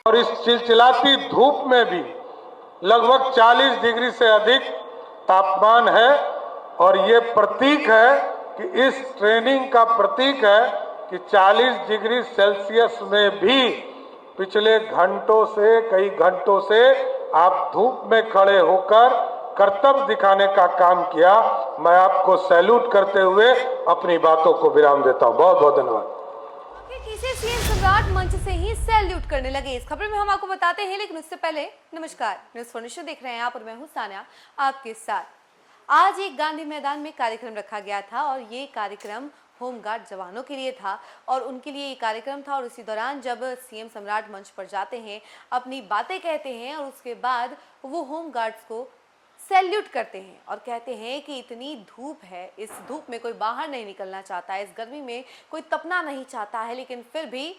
और इस चिलचिलाती धूप में भी लगभग 40 डिग्री से अधिक तापमान है और ये प्रतीक है कि इस ट्रेनिंग का प्रतीक है कि 40 डिग्री सेल्सियस में भी पिछले घंटों से कई घंटों से आप धूप में खड़े होकर कर्तव्य दिखाने का काम किया। मैं आपको सैल्यूट करते हुए अपनी बातों को विराम देता हूं। बहुत बहुत धन्यवाद। सीएम सम्राट मंच से ही सैल्यूट करने लगे। इस खबर में हम आपको बताते हैं, लेकिन उससे पहले नमस्कार, न्यूज़ फॉर देख रहे हैं आप और मैं हूं सानिया आपके साथ। आज एक गांधी मैदान में कार्यक्रम रखा गया था और ये कार्यक्रम होमगार्ड जवानों के लिए था और उनके लिए ये कार्यक्रम था। और इसी दौरान जब सीएम सम्राट मंच पर जाते हैं, अपनी बातें कहते हैं और उसके बाद वो होमगार्ड्स को सैल्यूट करते हैं और कहते हैं कि इतनी धूप है, इस धूप में कोई बाहर नहीं निकलना चाहता है, इस गर्मी में कोई तपना नहीं चाहता है, लेकिन फिर भी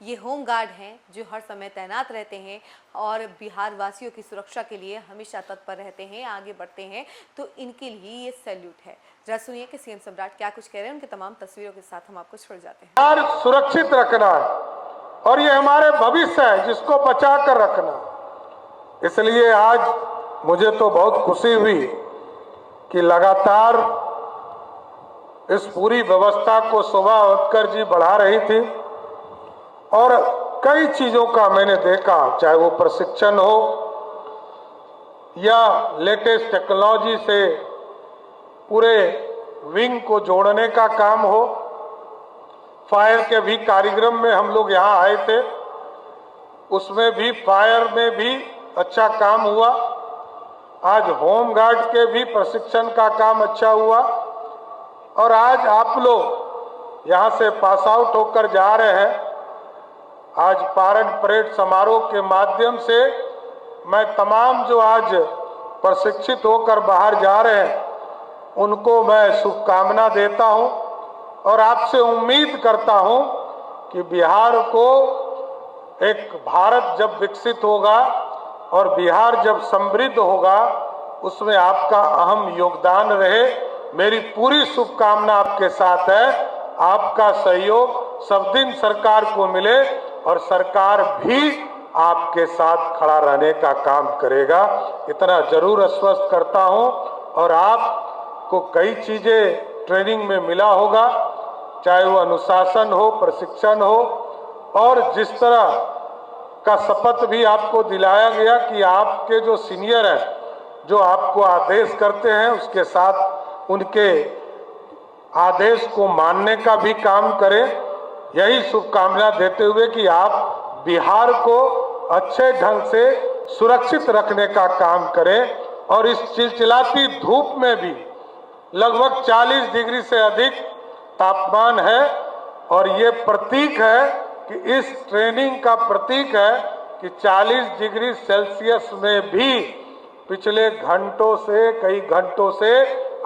ये होमगार्ड हैं जो हर समय तैनात रहते हैं और बिहार वासियों की सुरक्षा के लिए हमेशा तत्पर रहते हैं, आगे बढ़ते हैं। तो इनके लिए ये सैल्यूट है। जरा सुनिए कि सीएम सम्राट क्या कुछ कह रहे हैं, उनके तमाम तस्वीरों के साथ हम आपको छोड़ जाते हैं। बिहार सुरक्षित रखना है और ये हमारे भविष्य है जिसको बचा कर रखना। इसलिए आज मुझे तो बहुत खुशी हुई कि लगातार इस पूरी व्यवस्था को शोभा उत्कर जी बढ़ा रही थी और कई चीजों का मैंने देखा, चाहे वो प्रशिक्षण हो या लेटेस्ट टेक्नोलॉजी से पूरे विंग को जोड़ने का काम हो। फायर के भी कार्यक्रम में हम लोग यहाँ आए थे, उसमें भी फायर में भी अच्छा काम हुआ। आज होमगार्ड के भी प्रशिक्षण का काम अच्छा हुआ और आज आप लोग यहाँ से पास आउट होकर जा रहे हैं। आज पारेड परेड समारोह के माध्यम से मैं तमाम जो आज प्रशिक्षित होकर बाहर जा रहे हैं उनको मैं शुभकामना देता हूं और आपसे उम्मीद करता हूं कि बिहार को एक भारत जब विकसित होगा और बिहार जब समृद्ध होगा उसमें आपका अहम योगदान रहे। मेरी पूरी शुभकामना आपके साथ है। आपका सहयोग सब दिन सरकार को मिले और सरकार भी आपके साथ खड़ा रहने का काम करेगा, इतना जरूर आश्वस्त करता हूं। और आपको कई चीजें ट्रेनिंग में मिला होगा, चाहे वो अनुशासन हो, प्रशिक्षण हो और जिस तरह का शपथ भी आपको दिलाया गया कि आपके जो सीनियर हैं जो आपको आदेश करते हैं उसके साथ उनके आदेश को मानने का भी काम करें। यही शुभकामना देते हुए कि आप बिहार को अच्छे ढंग से सुरक्षित रखने का काम करें और इस चिलचिलाती धूप में भी लगभग 40 डिग्री से अधिक तापमान है और ये प्रतीक है कि इस ट्रेनिंग का प्रतीक है कि 40 डिग्री सेल्सियस में भी पिछले घंटों से कई घंटों से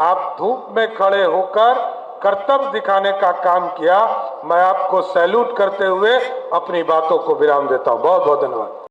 आप धूप में खड़े होकर कर्तव्य दिखाने का काम किया। मैं आपको सैल्यूट करते हुए अपनी बातों को विराम देता हूं। बहुत बहुत धन्यवाद।